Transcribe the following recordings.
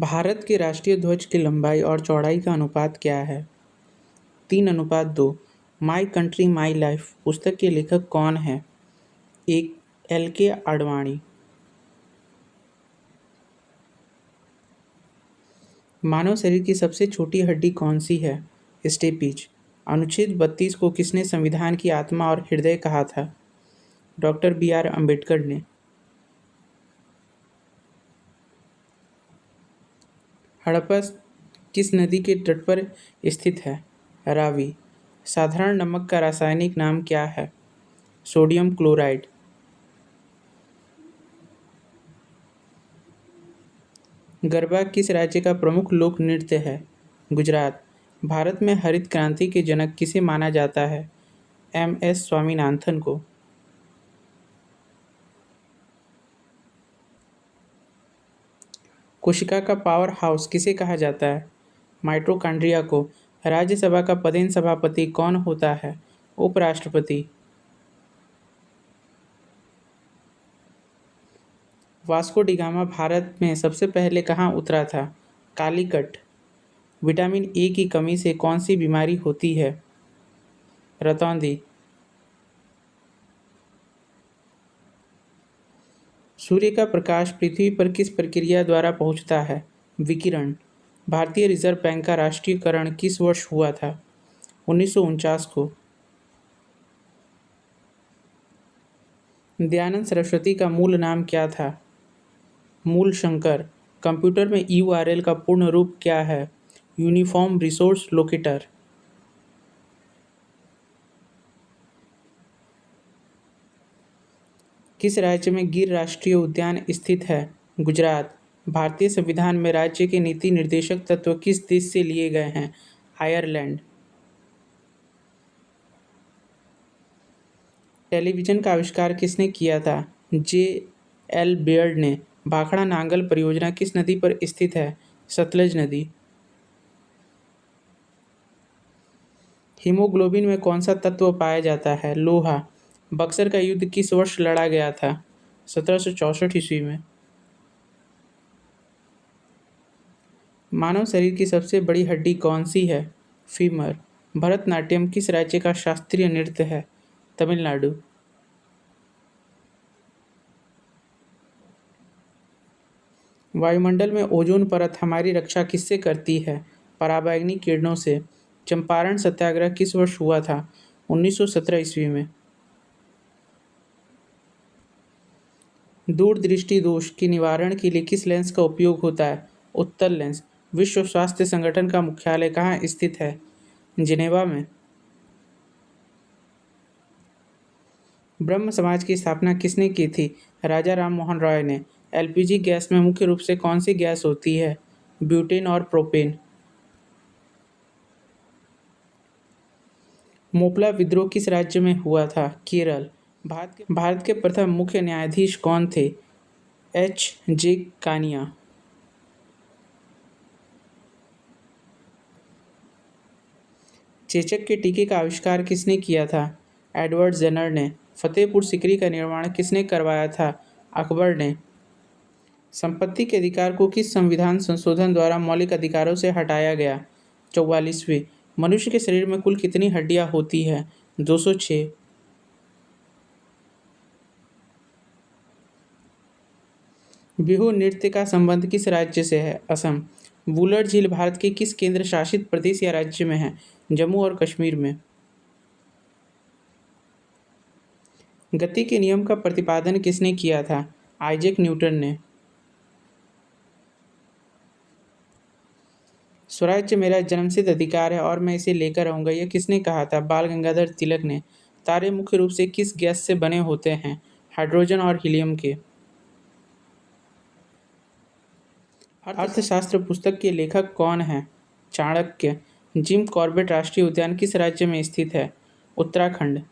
भारत के राष्ट्रीय ध्वज की लंबाई और चौड़ाई का अनुपात क्या है? 3:2। माई कंट्री माई लाइफ पुस्तक के लेखक कौन हैं? 1. L.K. आडवाणी। मानव शरीर की सबसे छोटी हड्डी कौन सी है? स्टेपीज। अनुच्छेद 32 को किसने संविधान की आत्मा और हृदय कहा था? Doctor B.R. अम्बेडकर ने। हड़प्पा किस नदी के तट पर स्थित है? रावी। साधारण नमक का रासायनिक नाम क्या है? Sodium chloride. गरबा किस राज्य का प्रमुख लोक नृत्य है? गुजरात। भारत में हरित क्रांति के जनक किसे माना जाता है? M.S. स्वामीनाथन को। कोशिका का पावर हाउस किसे कहा जाता है? माइटोकॉन्ड्रिया को। राज्यसभा का पदेन सभापति कौन होता है? उपराष्ट्रपति। वास्को डी गामा भारत में सबसे पहले कहाँ उतरा था? कालीकट। विटामिन ए की कमी से कौन सी बीमारी होती है? रतौंधी। सूर्य का प्रकाश पृथ्वी पर किस प्रक्रिया द्वारा पहुंचता है? विकिरण। भारतीय रिजर्व बैंक का राष्ट्रीयकरण किस वर्ष हुआ था? 1949 को। दयानंद सरस्वती का मूल नाम क्या था? मूल शंकर। कंप्यूटर में URL का पूर्ण रूप क्या है? Uniform resource locator. किस राज्य में गिर राष्ट्रीय उद्यान स्थित है? गुजरात। भारतीय संविधान में राज्य के नीति निर्देशक तत्व किस देश से लिए गए हैं? आयरलैंड। टेलीविजन का आविष्कार किसने किया था? J.L. बेयर्ड ने। भाखड़ा नांगल परियोजना किस नदी पर स्थित है? सतलज नदी। हीमोग्लोबिन में कौन सा तत्व पाया जाता है? लोहा। बक्सर का युद्ध किस वर्ष लड़ा गया था? 1764 ईस्वी में। मानव शरीर की सबसे बड़ी हड्डी कौन सी है? फीमर। भरतनाट्यम किस राज्य का शास्त्रीय नृत्य है? तमिलनाडु। वायुमंडल में ओजोन परत हमारी रक्षा किससे करती है? पराबैंगनी किरणों से। चंपारण सत्याग्रह किस वर्ष हुआ था? 1917 ईस्वी में। दूरदृष्टि दोष के निवारण के लिए किस लेंस का उपयोग होता है? उत्तल लेंस। विश्व स्वास्थ्य संगठन का मुख्यालय कहाँ स्थित है? जिनेवा में। ब्रह्म समाज की स्थापना किसने की थी? राजा राम मोहन रॉय ने। LPG गैस में मुख्य रूप से कौन सी गैस होती है? ब्यूटेन और प्रोपेन। मोपला विद्रोह किस राज्य में हुआ था? केरल। भारत के प्रथम मुख्य न्यायाधीश कौन थे? H.J. कानिया। चेचक के टीके का आविष्कार किसने किया था? एडवर्ड जेनर ने। फतेहपुर सीकरी का निर्माण किसने करवाया था? अकबर ने। संपत्ति के अधिकार को किस संविधान संशोधन द्वारा मौलिक अधिकारों से हटाया गया? 44वें। मनुष्य के शरीर में कुल कितनी हड्डियां होती हैं? 206। बिहू नृत्य का संबंध किस राज्य से है? असम। वुलर झील भारत के किस केंद्र शासित प्रदेश या राज्य में है? जम्मू और कश्मीर में। गति के नियम का प्रतिपादन किसने किया था? आइजैक न्यूटन ने। स्वराज्य मेरा जन्मसिद्ध अधिकार है और मैं इसे लेकर रहूंगा, यह किसने कहा था? बाल गंगाधर तिलक ने। तारे मुख्य रूप से किस गैस से बने होते हैं? हाइड्रोजन और हीलियम के। अर्थशास्त्र पुस्तक के लेखक कौन हैं? चाणक्य। जिम कॉर्बेट राष्ट्रीय उद्यान किस राज्य में स्थित है? उत्तराखंड।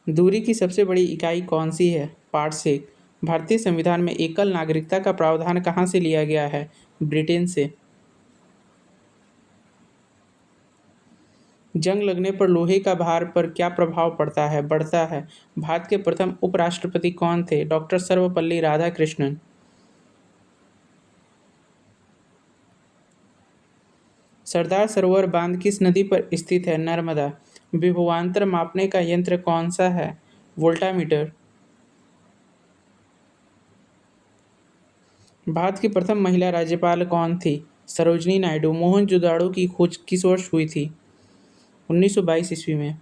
दूरी की सबसे बड़ी इकाई कौन सी है? पारसेक। भारतीय संविधान में एकल नागरिकता का प्रावधान कहाँ से लिया गया है? ब्रिटेन से। जंग लगने पर लोहे का भार पर क्या प्रभाव पड़ता है? बढ़ता है। भारत के प्रथम उपराष्ट्रपति कौन थे? डॉक्टर सर्वपल्ली राधाकृष्णन। सरदार सरोवर बांध किस नदी पर स्थित है? नर्मदा। विभवांतर मापने का यंत्र कौन सा है? वोल्टामीटर। भारत की प्रथम महिला राज्यपाल कौन थी? सरोजनी नायडू। मोहनजोदाड़ो की खोज किस वर्ष हुई थी? 1922 ईस्वी में।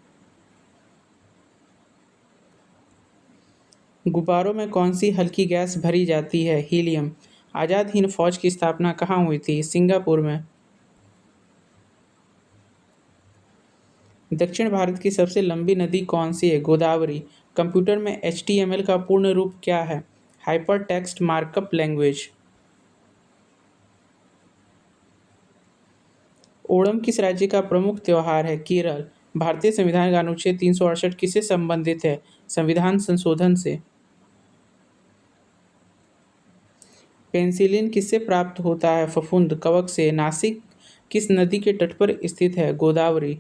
गुब्बारों में कौन सी हल्की गैस भरी जाती है? हीलियम। आज़ाद हिंद फौज की स्थापना कहाँ हुई थी? सिंगापुर में। दक्षिण भारत की सबसे लंबी नदी कौन सी है? गोदावरी। कंप्यूटर में HTML का पूर्ण रूप क्या है? Hyper text markup language. Onam किस राज्य का प्रमुख त्योहार है? केरल। भारतीय संविधान का अनुच्छेद 368 किससे संबंधित है? संविधान संशोधन से। पेनिसिलिन किससे प्राप्त होता है? फफूंद कवक से। नासिक किस नदी के तट पर स्थित है? गोदावरी।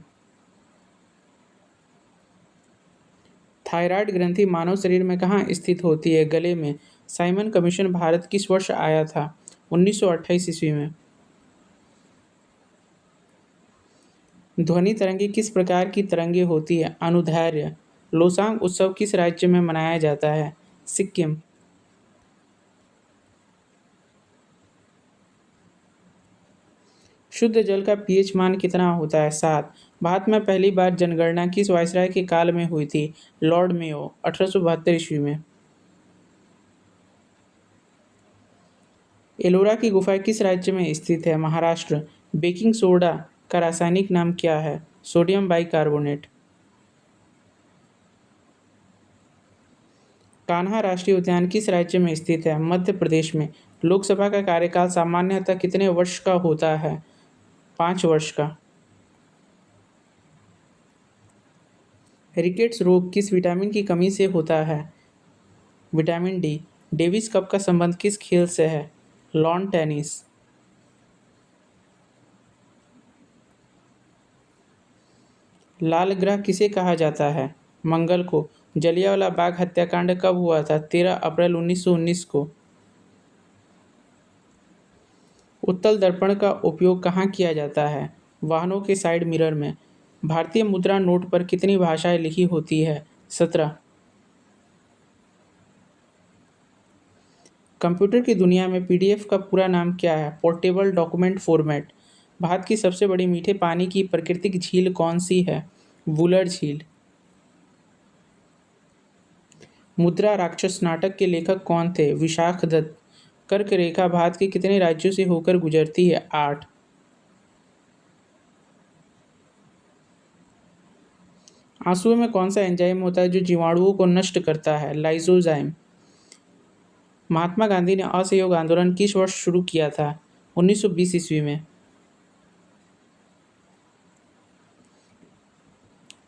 थायराइड ग्रंथि मानव शरीर में कहाँ स्थित होती है? गले में। साइमन कमीशन भारत किस वर्ष आया था? 1928 ईस्वी में। ध्वनि तरंगे किस प्रकार की तरंगे होती है? अनुदैर्ध्य। लोसांग उत्सव किस राज्य में मनाया जाता है? सिक्किम। शुद्ध जल का पीएच मान कितना होता है? 7। भारत में पहली बार जनगणना किस वायसराय के काल में हुई थी? Lord Mayo. 1872 ईस्वी में। एलोरा की गुफा किस राज्य में स्थित है? महाराष्ट्र। बेकिंग सोडा का रासायनिक नाम क्या है? Sodium bicarbonate. कान्हा राष्ट्रीय उद्यान किस राज्य में स्थित है? मध्य प्रदेश में। लोकसभा का कार्यकाल सामान्यतः कितने वर्ष का होता है? 5 वर्ष का। रिकेट्स रोग किस विटामिन की कमी से होता है? Vitamin D. डेविस कप का संबंध किस खेल से है? Lawn tennis. लाल ग्रह किसे कहा जाता है? मंगल को। जलियांवाला बाग हत्याकांड कब हुआ था? 13 अप्रैल 1919 को। उत्तल दर्पण का उपयोग कहाँ किया जाता है? वाहनों के साइड मिरर में। भारतीय मुद्रा नोट पर कितनी भाषाएं लिखी होती है? 17। कंप्यूटर की दुनिया में PDF का पूरा नाम क्या है? Portable document format. भारत की सबसे बड़ी मीठे पानी की प्राकृतिक झील कौन सी है? वुलर झील। मुद्रा राक्षस नाटक के लेखक कौन थे? विशाख दत्त। कर्क रेखा भारत के कितने राज्यों से होकर गुजरती है? 8। आंसुओं में कौन सा एंजाइम होता है जो जीवाणुओं को नष्ट करता है? लाइसोजाइम। महात्मा गांधी ने असहयोग आंदोलन किस वर्ष शुरू किया था? 1920 ईस्वी में।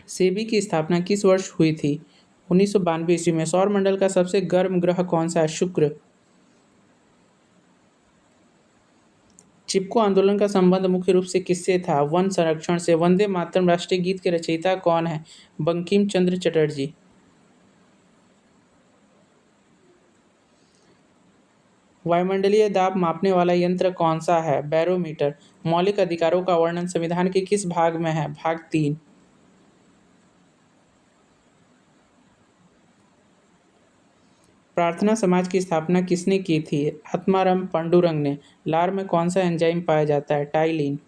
सेबी की स्थापना किस वर्ष हुई थी? 1992 ईस्वी में। सौरमंडल का सबसे गर्म ग्रह कौन सा है? शुक्र। चिपको आंदोलन का संबंध मुख्य रूप से किससे था? वन संरक्षण से। वंदे मातरम राष्ट्रीय गीत के रचयिता कौन है? बंकिम चंद्र चटर्जी। वायुमंडलीय दाब मापने वाला यंत्र कौन सा है? बैरोमीटर। मौलिक अधिकारों का वर्णन संविधान के किस भाग में है? भाग 3। प्रार्थना समाज की स्थापना किसने की थी? आत्माराम पांडुरंग ने। लार में कौन सा एंजाइम पाया जाता है? टाइलिन।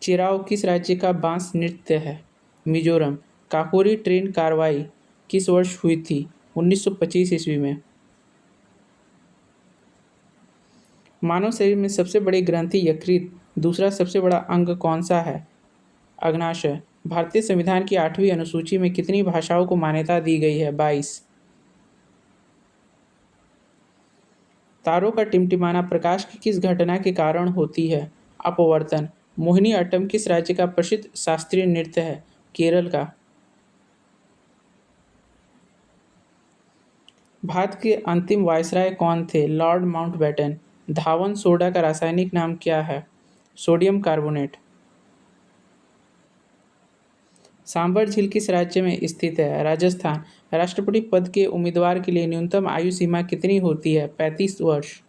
चिराओ किस राज्य का बांस नृत्य है? मिजोरम। काकोरी ट्रेन कार्रवाई किस वर्ष हुई थी? 1925 ईस्वी में। मानव शरीर में सबसे बड़ी ग्रंथि यकृत। दूसरा सबसे बड़ा अंग कौन सा है? अग्नाशय। भारतीय संविधान की 8वीं अनुसूची में कितनी भाषाओं को मान्यता दी गई है? 22। तारों का टिमटिमाना प्रकाश की किस घटना के कारण होती है? अपवर्तन। मोहिनी अट्टम किस राज्य का प्रसिद्ध शास्त्रीय नृत्य है? केरल का। भारत के अंतिम वायसराय कौन थे? Lord Mountbatten. धावन सोडा का रासायनिक नाम क्या है? Sodium carbonate. सांभर झील किस राज्य में स्थित है? राजस्थान। राष्ट्रपति पद के उम्मीदवार के लिए न्यूनतम आयु सीमा कितनी होती है? 35 वर्ष।